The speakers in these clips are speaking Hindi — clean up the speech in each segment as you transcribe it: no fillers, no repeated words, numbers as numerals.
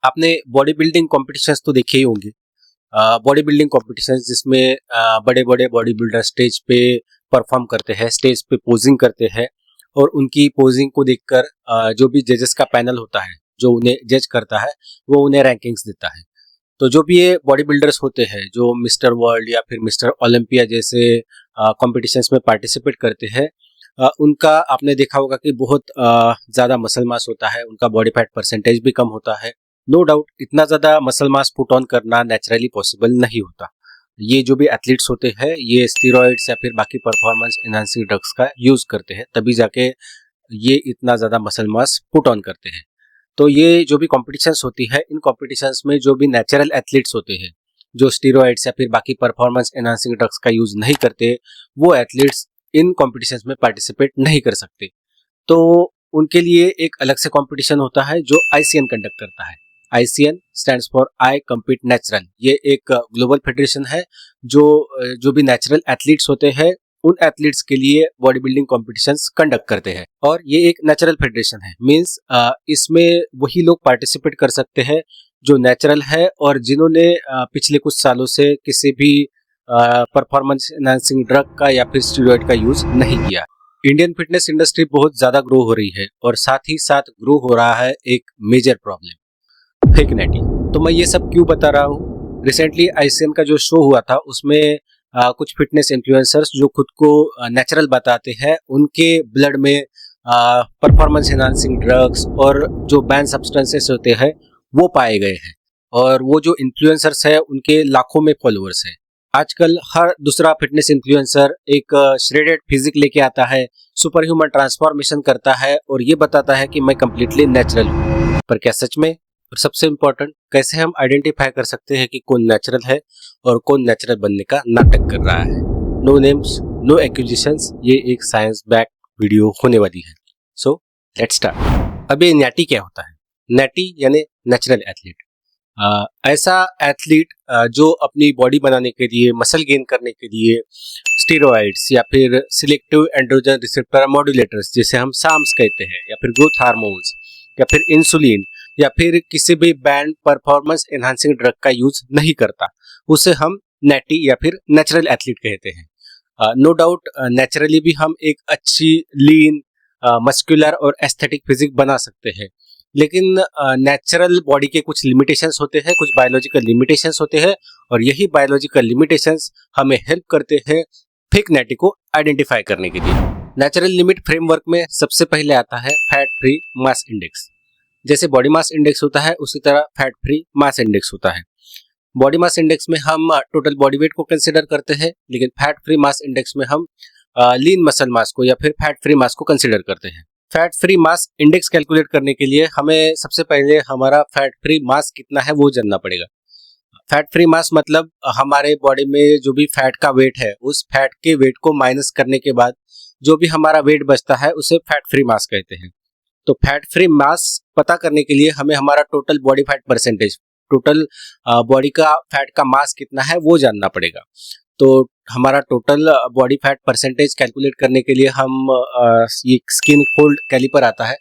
आपने बॉडी बिल्डिंग कॉम्पिटिशन्स तो देखे ही होंगे। बॉडी बिल्डिंग कॉम्पिटिशन्स जिसमें बड़े बड़े बॉडी बिल्डर स्टेज पे परफॉर्म करते हैं, स्टेज पे पोजिंग करते हैं और उनकी पोजिंग को देखकर जो भी जजेस का पैनल होता है जो उन्हें जज करता है वो उन्हें रैंकिंग्स देता है। तो जो भी ये बॉडी बिल्डर्स होते हैं जो मिस्टर वर्ल्ड या फिर मिस्टर ओलंपिया जैसे कॉम्पिटिशन्स में पार्टिसिपेट करते हैं, उनका आपने देखा होगा कि बहुत ज़्यादा मसल मास होता है, उनका बॉडी फैट परसेंटेज भी कम होता है। नो डाउट इतना ज़्यादा मसल मास पुट ऑन करना नेचुरली पॉसिबल नहीं होता। ये जो भी एथलीट्स होते हैं ये स्टीरॉइड्स या फिर बाकी परफॉर्मेंस एनहांसिंग ड्रग्स का यूज़ करते हैं, तभी जाके ये इतना ज़्यादा मसल मास पुट ऑन करते हैं। तो ये जो भी कॉम्पिटिशन्स होती है, इन कॉम्पिटिशन्स में जो भी नेचुरल एथलीट्स होते हैं जो स्टीरॉइड्स या फिर बाकी परफॉर्मेंस एनहांसिंग ड्रग्स का यूज़ नहीं करते, वो एथलीट्स इन कॉम्पिटिशन्स में पार्टिसिपेट नहीं कर सकते। तो उनके लिए एक अलग से कॉम्पिटिशन होता है जो ICN कंडक्ट करता है। ICN stands for I compete natural. ये एक ग्लोबल फेडरेशन है जो भी नेचुरल एथलीट्स होते हैं उन एथलीट्स के लिए बॉडी बिल्डिंग कॉम्पिटिशन्स कंडक्ट करते हैं। और ये एक नेचुरल फेडरेशन है, मींस इसमें वही लोग पार्टिसिपेट कर सकते हैं जो नेचुरल है और जिन्होंने पिछले कुछ सालों से किसी भी परफॉर्मेंस एनहांसिंग ड्रग का या फिर स्टीरॉइड का यूज नहीं किया। इंडियन फिटनेस इंडस्ट्री बहुत ज्यादा ग्रो हो रही है और साथ ही साथ ग्रो हो रहा है एक मेजर प्रॉब्लम, फेक नेटी। तो मैं ये सब क्यों बता रहा हूँ? रिसेंटली ICN का जो शो हुआ था उसमें कुछ फिटनेस इन्फ्लुएंसर्स जो खुद को नेचुरल बताते हैं, उनके ब्लड में परफॉर्मेंस एनहांसिंग ड्रग्स और जो बैन सब्सटेंसेस होते हैं वो पाए गए हैं। और वो जो इन्फ्लुएंसर्स है उनके लाखों में फॉलोअर्स है। आजकल हर दूसरा फिटनेस इन्फ्लुएंसर एक श्रेडेड फिजिक लेके आता है, सुपर ह्यूमन ट्रांसफॉर्मेशन करता है और ये बताता है कि मैं कंप्लीटली नेचुरल हूँ। पर क्या सच में? और सबसे इम्पोर्टेंट, कैसे हम आइडेंटिफाई कर सकते हैं कि कौन नेचुरल है और कौन नेचुरल बनने का नाटक कर रहा है? नो नेम्स, नो एक्यूजिशंस, ये एक साइंस बैक वीडियो होने वाली है। So let's start. अब ये नैटी क्या होता है? नैटी यानी नेचुरल एथलीट। ऐसा एथलीट जो अपनी बॉडी बनाने के लिए, मसल गेन करने के लिए स्टीरॉइड्स या फिर सिलेक्टिव एंड्रोजन रिसेप्टर मॉड्यूलेटर्स जिसे हम साम्स कहते हैं, या फिर ग्रोथ हार्मोन्स या फिर इंसुलिन या फिर किसी भी बैंड परफॉर्मेंस एनहांसिंग ड्रग का यूज नहीं करता, उसे हम नैटी या फिर नेचुरल एथलीट कहते हैं। नो डाउट नेचुरली भी हम एक अच्छी लीन मस्कुलर और एस्थेटिक फिजिक बना सकते हैं, लेकिन नेचुरल बॉडी के कुछ लिमिटेशंस होते हैं, कुछ बायोलॉजिकल लिमिटेशंस होते हैं और यही बायोलॉजिकल लिमिटेशंस हमें हेल्प करते हैं फेक नैटी को आइडेंटिफाई करने के लिए। नेचुरल लिमिट फ्रेमवर्क में सबसे पहले आता है फैट फ्री मास इंडेक्स। जैसे बॉडी मास इंडेक्स होता है उसी तरह फैट फ्री मास इंडेक्स होता है। बॉडी मास इंडेक्स में हम टोटल बॉडी वेट को कंसिडर करते हैं, लेकिन फैट फ्री मास इंडेक्स में हम लीन मसल मास को या फिर फैट फ्री मास को कंसिडर करते हैं। Fat free mass index calculate करने के लिए हमें सबसे पहले हमारा फैट फ्री मास कितना है वो जानना पड़ेगा। फैट फ्री मास मतलब हमारे बॉडी में जो भी फैट का वेट है उस फैट के वेट को माइनस करने के बाद जो भी हमारा वेट बचता है उसे फैट फ्री मास कहते हैं। तो फैट फ्री मास पता करने के लिए हमें हमारा total body fat percentage, total body का फैट का मास कितना है वो जानना पड़ेगा। तो हमारा total body fat percentage calculate करने के लिए हम ये स्किन फोल्ड कैलिपर आता है,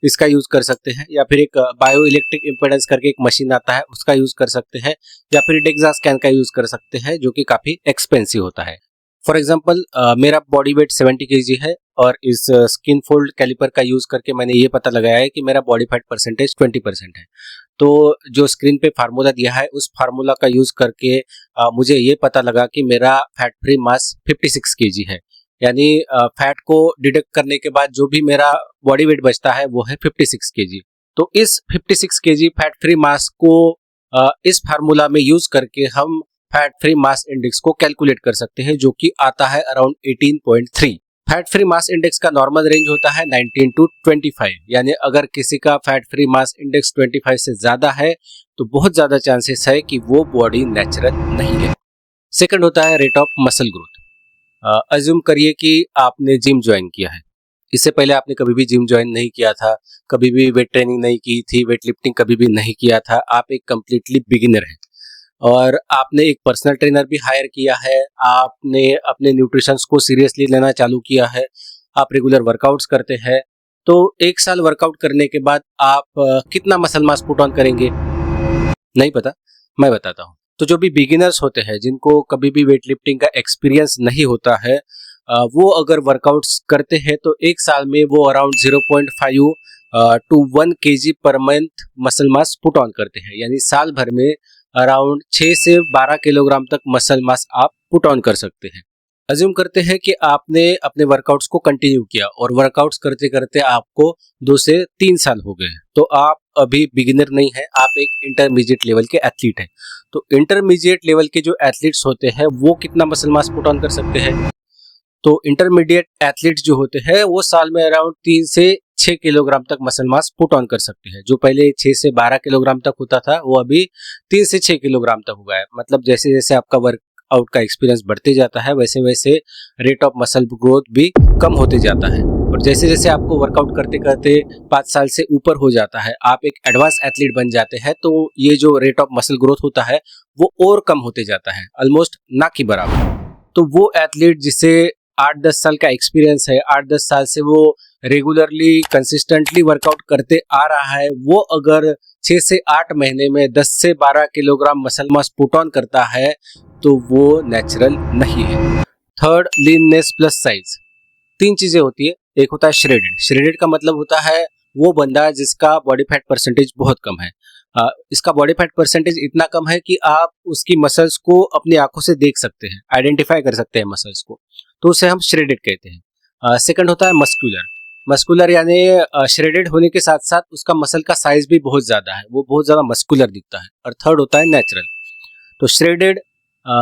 इसका यूज कर सकते हैं, या फिर एक बायो इलेक्ट्रिक इम्पेडेंस करके एक मशीन आता है उसका यूज कर सकते हैं, या फिर डेक्सा स्कैन का यूज कर सकते हैं जो कि काफी एक्सपेंसिव होता है। फॉर एग्जाम्पल मेरा बॉडी वेट 70 kg है और इस स्किन फोल्ड कैलिपर का यूज करके मैंने ये पता लगाया है कि मेरा बॉडी फैट परसेंटेज 20% है। तो जो स्क्रीन पे फार्मूला दिया है उस फार्मूला का यूज करके मुझे ये पता लगा कि मेरा फैट फ्री मास 56 kg है। यानी फैट को डिडक्ट करने के बाद जो भी मेरा बॉडी वेट बचता है वो है 56 kg। तो इस 56 kg फैट फ्री मास को इस फार्मूला में यूज करके हम फैट फ्री मास इंडेक्स को कैलकुलेट कर सकते हैं, जो कि आता है around 18.3। Fat free mass index का नॉर्मल रेंज होता है 19 to 25, यानी अगर किसी का फैट फ्री मास इंडेक्स 25 से ज्यादा है तो बहुत ज्यादा चांसेस है कि वो बॉडी नेचुरल नहीं है। सेकंड होता है rate of muscle growth. Assume करिए कि आपने जिम ज्वाइन किया है, इससे पहले आपने कभी भी जिम ज्वाइन नहीं किया था, कभी भी वेट ट्रेनिंग नहीं की थी, वेट लिफ्टिंग कभी भी नहीं किया था, आप एक कंप्लीटली बिगिनर हैं और आपने एक पर्सनल ट्रेनर भी हायर किया है, आपने अपने न्यूट्रिशंस को सीरियसली लेना चालू किया है, आप रेगुलर वर्कआउट्स करते हैं तो एक साल वर्कआउट करने के बाद आप कितना मसल मास पुट ऑन करेंगे? नहीं पता? मैं बताता हूँ। तो जो भी बिगिनर्स होते हैं, जिनको कभी भी वेट लिफ्टिंग का एक्सपीरियंस नहीं होता है, वो अगर वर्कआउट्स करते हैं तो एक साल में वो around 0.5 to 1 kg per month muscle mass put on करते हैं। यानी साल भर में अराउंड 6 से 12 किलोग्राम तक मसल मास आप पुट ऑन कर सकते हैं। अज्यूम करते हैं कि आपने अपने वर्कआउट्स को कंटिन्यू किया और वर्कआउट्स करते करते आपको 2 से 3 साल हो गए, तो आप अभी बिगिनर नहीं है, आप एक इंटरमीडिएट लेवल के एथलीट हैं। तो इंटरमीडिएट लेवल के जो एथलीट्स होते हैं वो कितना मसल मास पुट ऑन कर सकते हैं? तो इंटरमीडिएट एथलीट्स जो होते हैं वो साल में अराउंड 3 से 6 किलोग्राम तक मसल मास पुट ऑन कर सकते हैं। जो पहले 6 से 12 किलोग्राम तक होता था वो अभी 3 से 6 किलोग्राम तक हो गया है। मतलब जैसे जैसे आपका वर्कआउट का एक्सपीरियंस बढ़ते जाता है वैसे वैसे रेट ऑफ मसल ग्रोथ भी कम होते जाता है। और जैसे जैसे आपको वर्कआउट करते करते 5 साल से ऊपर हो जाता है, आप एक एडवांस एथलीट बन जाते हैं, तो ये जो रेट ऑफ मसल ग्रोथ होता है वो और कम होते जाता है, ऑलमोस्ट ना की बराबर। तो वो एथलीट जिसे 8-10 साल का एक्सपीरियंस है, 8-10 साल से वो रेगुलरली कंसिस्टेंटली वर्कआउट करते आ रहा है, वो अगर 6 से 8 महीने में 10 से 12 kilogram muscle mass put on करता है तो वो नेचुरल नहीं है। Third, लीननेस plus size. 3 चीजें होती है। एक होता है श्रेडेड। श्रेडेड का मतलब होता है वो बंदा जिसका बॉडी फैट परसेंटेज बहुत कम है। इसका बॉडी फैट परसेंटेज इतना कम है कि आप उसकी मसल्स को अपनी आंखों से देख सकते हैं, आइडेंटिफाई कर सकते हैं मसल्स को, तो उसे हम श्रेडेड कहते हैं। सेकंड होता है मस्कुलर। मस्कुलर यानी श्रेडेड होने के साथ साथ उसका मसल का साइज भी बहुत ज्यादा है, वो बहुत ज्यादा मस्कुलर दिखता है। और थर्ड होता है नेचुरल। तो श्रेडेड,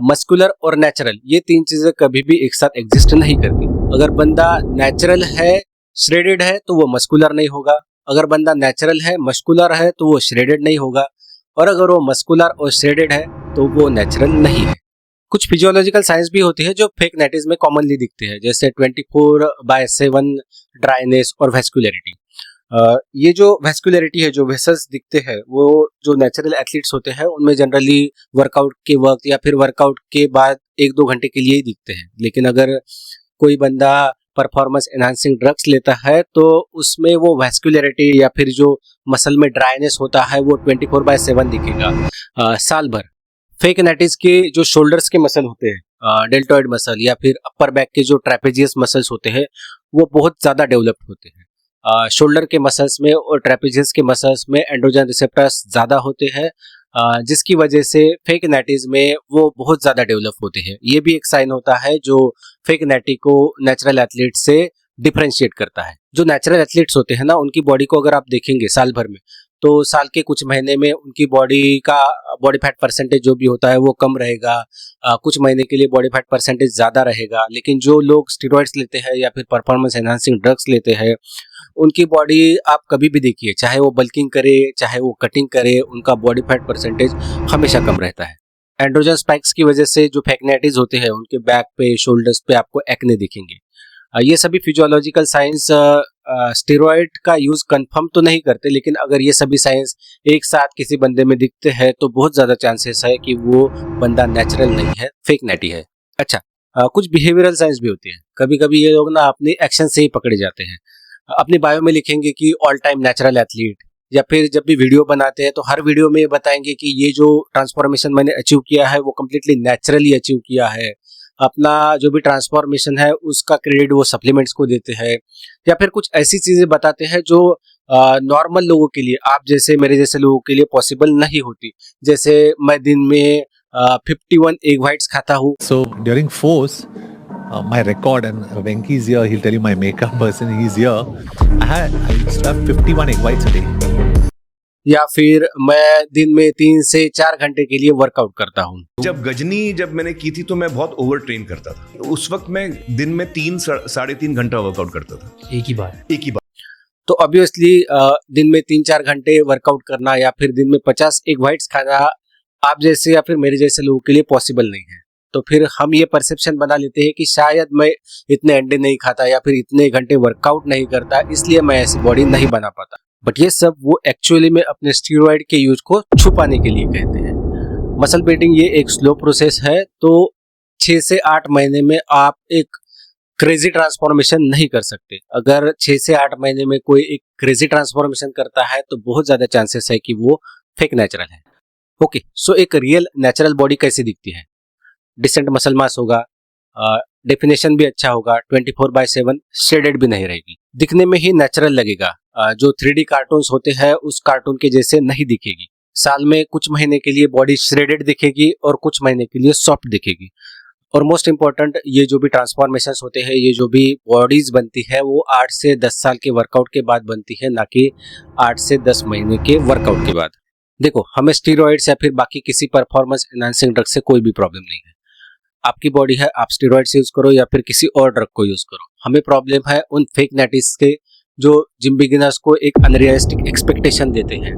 मस्कुलर और नेचुरल, ये 3 चीजें कभी भी एक साथ एग्जिस्ट नहीं करती। अगर बंदा नेचुरल है, श्रेडेड है, तो वो मस्कुलर नहीं होगा। अगर बंदा नेचुरल है, मस्कुलर है, तो वो श्रेडेड नहीं होगा। और अगर वो मस्कुलर और श्रेडेड है तो वो नेचुरल नहीं है। कुछ फिजियोलॉजिकल साइंस भी होती है जो फेक नेटिज में कॉमनली दिखते हैं, जैसे 24/7 ड्राइनेस और वेस्कुलरिटी। ये जो वेस्कुलरिटी है, जो वेसल्स दिखते हैं, वो जो नेचुरल एथलीट्स होते हैं उनमें जनरली वर्कआउट के वक्त या फिर वर्कआउट के बाद 1-2 घंटे के लिए ही दिखते हैं। लेकिन अगर कोई बंदा परफॉर्मेंस एनहांसिंग ड्रग्स लेता है तो उसमें वो वेस्कुलरिटी या फिर जो मसल में ड्राइनेस होता है वो 24/7 दिखेगा साल भर। फेक नेटिज के जो शोल्डर्स के मसल होते हैं, डेल्टॉइड मसल या फिर अपर बैक के जो ट्रेपेजियस मसल्स होते हैं, वो बहुत ज्यादा डेवलप्ड होते हैं। शोल्डर के मसल्स में और ट्रेपेजियस के मसल्स में एंड्रोजन रिसेप्टर्स ज्यादा होते हैं, जिसकी वजह से फेक नेटिज में वो बहुत ज्यादा डेवलप होते हैं। ये भी एक साइन होता है जो फेक नेटी को नेचुरल एथलीट से डिफरेंशिएट करता है। जो नेचुरल एथलीट्स होते हैं ना, उनकी बॉडी को अगर आप देखेंगे साल भर में, तो साल के कुछ महीने में उनकी बॉडी फैट परसेंटेज जो भी होता है वो कम रहेगा, कुछ महीने के लिए बॉडी फैट परसेंटेज ज्यादा रहेगा। लेकिन जो लोग स्टेरॉइड्स लेते हैं या फिर परफॉर्मेंस एनहांसिंग ड्रग्स लेते हैं, उनकी बॉडी आप कभी भी देखिए, चाहे वो बल्किंग करे चाहे वो कटिंग करे, उनका बॉडी फैट परसेंटेज हमेशा कम रहता है। एंड्रोजन स्पाइक्स की वजह से जो फेक नेटिज होते हैं उनके बैक पे, शोल्डर्स पे आपको एक्ने दिखेंगे। ये सभी फिजियोलॉजिकल साइंस स्टेरॉइड का यूज कंफर्म तो नहीं करते, लेकिन अगर ये सभी साइंस एक साथ किसी बंदे में दिखते हैं तो बहुत ज्यादा चांसेस है कि वो बंदा नेचुरल नहीं है, फेक नेटी है। अच्छा, कुछ बिहेवियरल साइंस भी होती है। कभी कभी ये लोग ना अपने एक्शन से ही पकड़े जाते हैं। अपनी बायो में लिखेंगे कि ऑल टाइम नेचुरल एथलीट, या फिर जब भी वीडियो बनाते हैं तो हर वीडियो में ये बताएंगे कि ये जो ट्रांसफॉर्मेशन मैंने अचीव किया है वो कम्प्लीटली नेचुरली अचीव किया है। अपना जो भी ट्रांसफॉर्मेशन है उसका क्रेडिट वो सप्लीमेंट्स को देते हैं, या फिर कुछ ऐसी चीजें बताते हैं जो नॉर्मल लोगों के लिए, आप जैसे मेरे जैसे लोगों के लिए पॉसिबल नहीं होती। जैसे मैं दिन में 51 एग व्हाइट्स खाता हूँ। So during force, my record, and Venky's here, he'll tell you my makeup person, he's here. I used to have 51 egg whites a day. या फिर मैं दिन में 3 से 4 घंटे के लिए वर्कआउट करता हूँ। जब मैंने की थी तो मैं बहुत ओवर ट्रेन करता था। उस वक्त मैं दिन में 3-3.5 घंटा वर्कआउट करता था एक ही बार। तो ऑब्वियसली दिन में 3-4 घंटे वर्कआउट करना या फिर दिन में 50 एग व्हाइट्स खाना आप जैसे या फिर मेरे जैसे लोगों के लिए पॉसिबल नहीं है। तो फिर हम ये परसेप्शन बना लेते हैं कि शायद मैं इतने अंडे नहीं खाता या फिर इतने घंटे वर्कआउट नहीं करता, इसलिए मैं ऐसी बॉडी नहीं बना पाता। बट ये सब वो एक्चुअली में अपने स्टीरॉइड के यूज को छुपाने के लिए कहते हैं। मसल बिल्डिंग ये एक स्लो प्रोसेस है, तो 6 से 8 महीने में आप एक क्रेजी ट्रांसफॉर्मेशन नहीं कर सकते। अगर 6 से 8 महीने में कोई एक क्रेजी ट्रांसफॉर्मेशन करता है तो बहुत ज़्यादा चांसेस है कि वो फेक नेचुरल है। ओके, सो एक रियल नेचुरल बॉडी कैसी दिखती है? डिसेंट मसल मास होगा, डेफिनेशन भी अच्छा होगा, 24/7 शेडेड भी नहीं रहेगी, दिखने में ही नेचुरल लगेगा। जो 3D कार्टून्स होते हैं उस कार्टून के जैसे नहीं दिखेगी। साल में कुछ महीने के लिए बॉडी श्रेडेड दिखेगी और कुछ महीने के लिए सॉफ्ट दिखेगी। और मोस्ट इंपॉर्टेंट, ये जो भी ट्रांसफॉर्मेशंस होते हैं, ये जो भी बॉडीज बनती है वो 8 से 10 साल के वर्कआउट के बाद बनती है, ना कि 8 से 10 महीने के वर्कआउट के बाद। देखो, हमें स्टीरॉइड्स या फिर बाकी किसी परफॉर्मेंस एनहांसिंग ड्रग से कोई भी प्रॉब्लम नहीं है। आपकी बॉडी है, आप स्टीरॉइड्स यूज करो या फिर किसी और ड्रग को यूज करो। हमें प्रॉब्लम है उन फेक नेटिस के जो जिम बिगिनर्स को एक अनरियलिस्टिक एक्सपेक्टेशन देते हैं,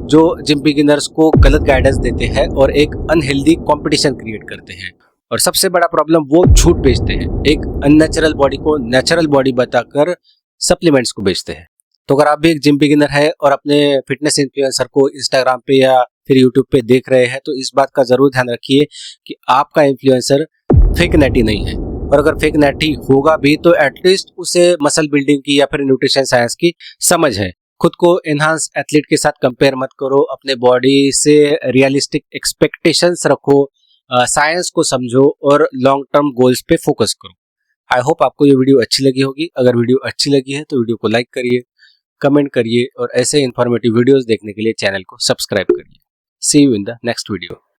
जो जिम बिगिनर्स को गलत गाइडेंस देते हैं और एक अनहेल्दी कंपटीशन क्रिएट करते हैं। और सबसे बड़ा प्रॉब्लम, वो झूठ बेचते हैं, एक अननेचुरल बॉडी को नेचुरल बॉडी बताकर सप्लीमेंट्स को बेचते हैं। तो अगर आप भी एक जिम बिगिनर है और अपने फिटनेस इन्फ्लुएंसर को इंस्टाग्राम पे या फिर यूट्यूब पे देख रहे हैं, तो इस बात का जरूर ध्यान रखिए कि आपका इन्फ्लुएंसर फेक नेटी नहीं है। और अगर फेक नेटी होगा भी तो एटलीस्ट उसे मसल बिल्डिंग की या फिर न्यूट्रिशन साइंस की समझ है। खुद को एनहांस एथलीट के साथ कंपेयर मत करो, अपने बॉडी से रियलिस्टिक एक्सपेक्टेशंस रखो, साइंस को समझो और लॉन्ग टर्म गोल्स पे फोकस करो। आई होप आपको ये वीडियो अच्छी लगी होगी। अगर वीडियो अच्छी लगी है तो वीडियो को लाइक करिए, कमेंट करिए और ऐसे इन्फॉर्मेटिव वीडियोस देखने के लिए चैनल को सब्सक्राइब करिए। See you in the next video.